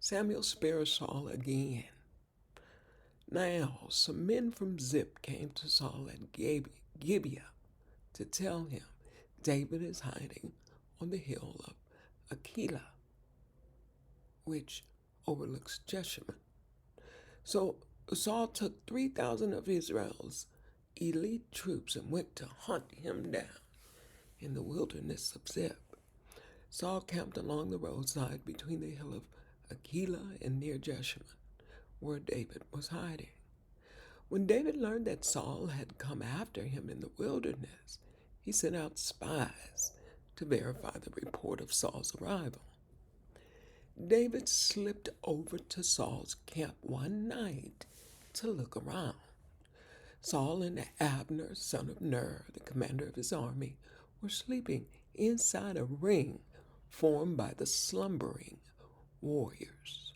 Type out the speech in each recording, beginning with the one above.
Samuel spares Saul again. Now some men from Ziph came to Saul at Gibeah to tell him David is hiding on the hill of Achilah, which overlooks Jeshimon. So Saul took 3,000 of Israel's elite troops and went to hunt him down in the wilderness of Ziph. Saul camped along the roadside between the hill of Achilah and near Jeshimon, where David was hiding. When David learned that Saul had come after him in the wilderness, he sent out spies to verify the report of Saul's arrival. David slipped over to Saul's camp one night to look around. Saul and Abner, son of Ner, the commander of his army, were sleeping inside a ring formed by the slumbering warriors.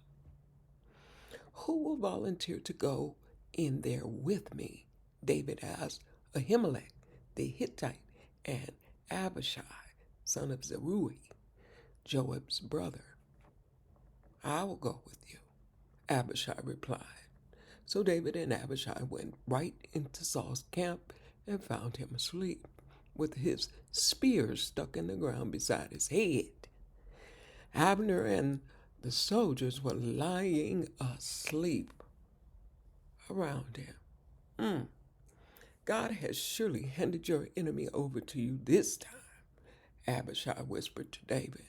"Who will volunteer to go in there with me?" David asked Ahimelech the Hittite and Abishai, son of Zeruiah, Joab's brother. "I will go with you," Abishai replied. So David and Abishai went right into Saul's camp and found him asleep, with his spear stuck in the ground beside his head. Abner and the soldiers were lying asleep around him. "God has surely handed your enemy over to you this time," Abishai whispered to David.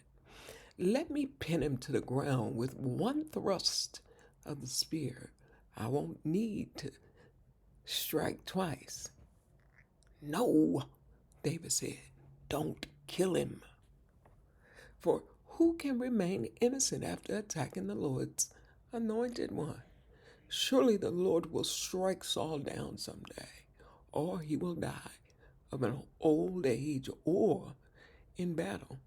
"Let me pin him to the ground with one thrust of the spear. I won't need to strike twice." "No," David said, "don't kill him. For who can remain innocent after attacking the Lord's anointed one? Surely the Lord will strike Saul down someday, or he will die of an old age or in battle.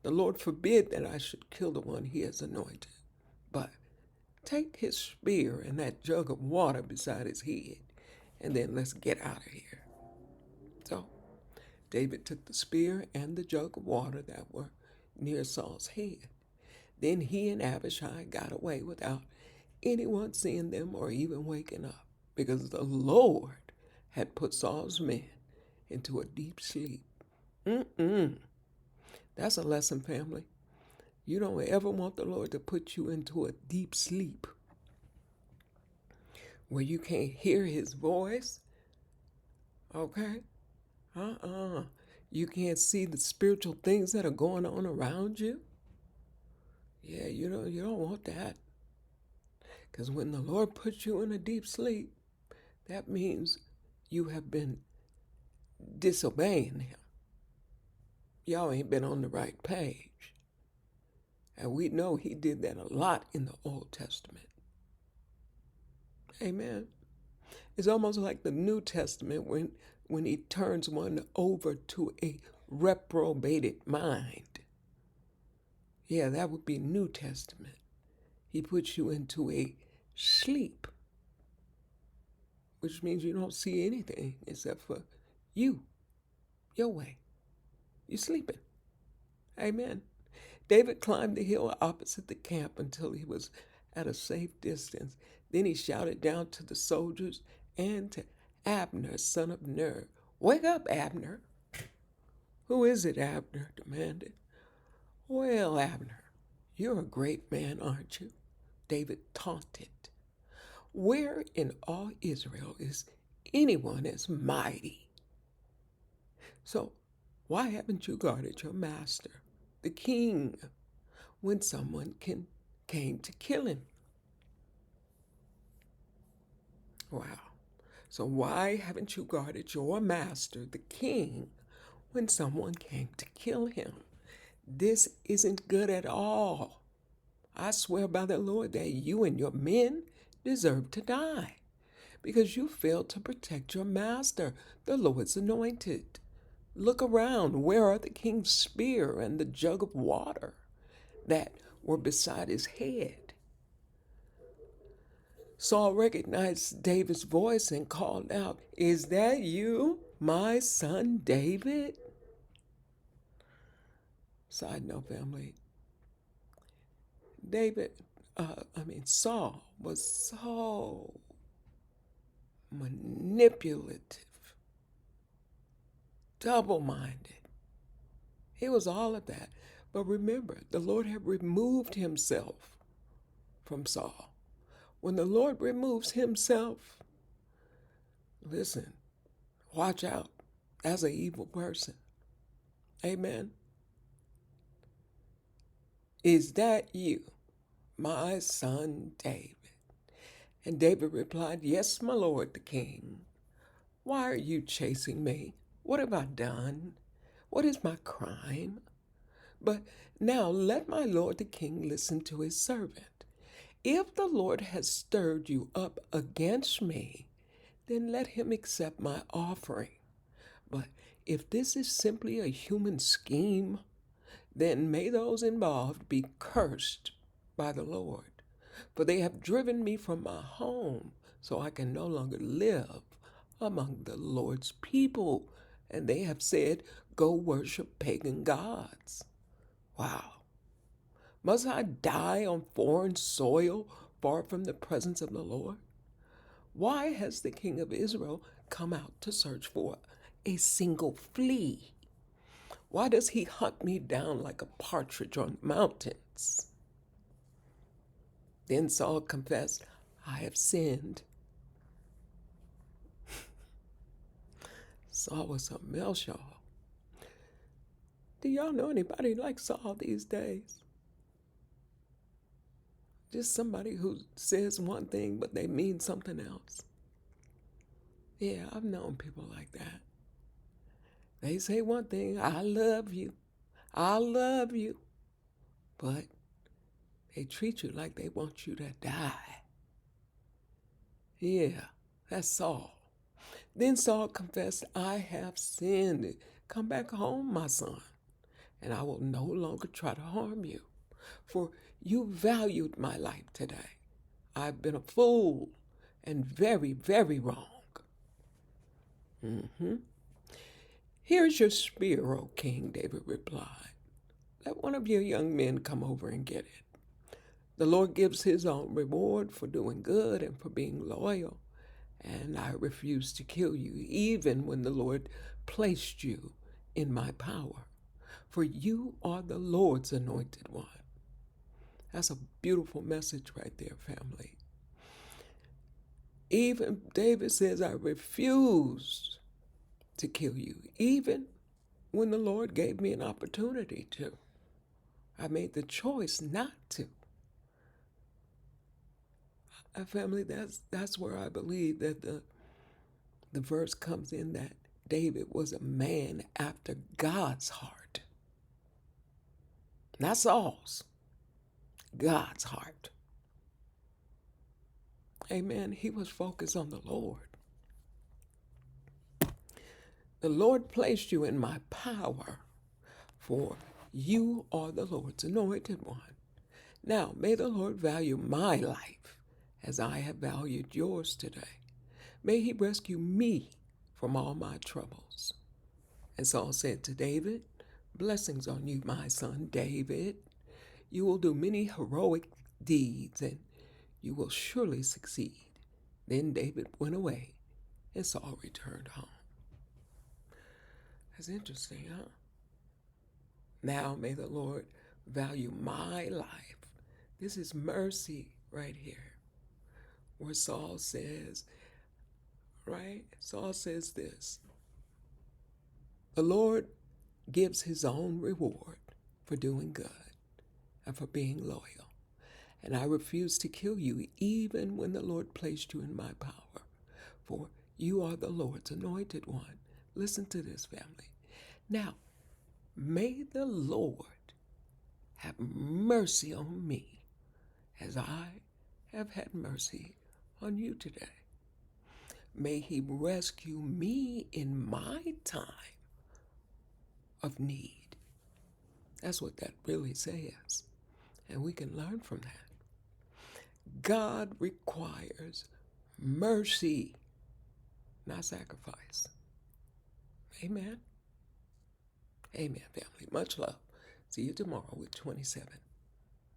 The Lord forbid that I should kill the one he has anointed. But take his spear and that jug of water beside his head, and then let's get out of here." So David took the spear and the jug of water that were near Saul's head. Then he and Abishai got away without anyone seeing them or even waking up, because the Lord had put Saul's men into a deep sleep. That's a lesson, family. You don't ever want the Lord to put you into a deep sleep where you can't hear his voice, okay? You can't see the spiritual things that are going on around you. Yeah, you don't want that. Because when the Lord puts you in a deep sleep, that means you have been disobeying him. Y'all ain't been on the right page. And we know he did that a lot in the Old Testament. Amen. It's almost like the New Testament when he turns one over to a reprobated mind. Yeah, that would be New Testament. He puts you into a sleep, which means you don't see anything except for you, your way. You're sleeping. Amen. David climbed the hill opposite the camp until he was at a safe distance. Then he shouted down to the soldiers and to Abner, son of Ner, "Wake up, Abner." "Who is it?" Abner demanded. "Well, Abner, you're a great man, aren't you?" David taunted. "Where in all Israel is anyone as mighty? So why haven't you guarded your master, the king, when someone came to kill him?" Wow. So why haven't you guarded your master, the king, when someone came to kill him? This isn't good at all. I swear by the Lord that you and your men deserve to die, because you failed to protect your master, the Lord's anointed. Look around. Where are the king's spear and the jug of water that were beside his head? Saul recognized David's voice and called out, "Is that you, my son David?" Side note, family. David Saul was so manipulative, double-minded. He was all of that. But remember, the Lord had removed himself from Saul. When the Lord removes himself, listen, watch out. That's an evil person. Amen. Is that you, my son David? And David replied, Yes, my lord the king. Why are you chasing me? What have I done? What is my crime? But now let my lord the king listen to his servant. If the Lord has stirred you up against me, then let him accept my offering. But if this is simply a human scheme, then may those involved be cursed by the Lord. For they have driven me from my home, so I can no longer live among the Lord's people. And they have said, Go worship pagan gods. Wow. Must I die on foreign soil, far from the presence of the Lord? Why has the king of Israel come out to search for a single flea? Why does he hunt me down like a partridge on mountains? Then Saul confessed, I have sinned. Saul was something else, y'all. Do y'all know anybody like Saul these days? Just somebody who says one thing, but they mean something else. Yeah, I've known people like that. They say one thing, I love you, but they treat you like they want you to die. Yeah, that's Saul. Then Saul confessed, I have sinned. Come back home, my son, and I will no longer try to harm you, for you valued my life today. I've been a fool and very, very wrong. Here's your spear, O king, David replied. Let one of your young men come over and get it. The Lord gives his own reward for doing good and for being loyal, and I refuse to kill you, even when the Lord placed you in my power. For you are the Lord's anointed one. That's a beautiful message right there, family. Even David says, I refuse to kill you, even when the Lord gave me an opportunity to. I made the choice not to. Family, that's where I believe that the verse comes in, that David was a man after God's heart. Not Saul's, God's heart. Amen. He was focused on the Lord. The Lord placed you in my power, for you are the Lord's anointed one. Now, may the Lord value my life as I have valued yours today. May he rescue me from all my troubles. And Saul said to David, Blessings on you, my son David. You will do many heroic deeds, and you will surely succeed. Then David went away, and Saul returned home. That's interesting, huh? Now may the Lord value my life. This is mercy right here, where Saul says, right? Saul says this: the Lord gives his own reward for doing good and for being loyal. And I refuse to kill you even when the Lord placed you in my power, for you are the Lord's anointed one. Listen to this, family. Now, may the Lord have mercy on me as I have had mercy on you today. May he rescue me in my time of need. That's what that really says. And we can learn from that. God requires mercy, not sacrifice. Amen. Amen, family. Much love. See you tomorrow with 27.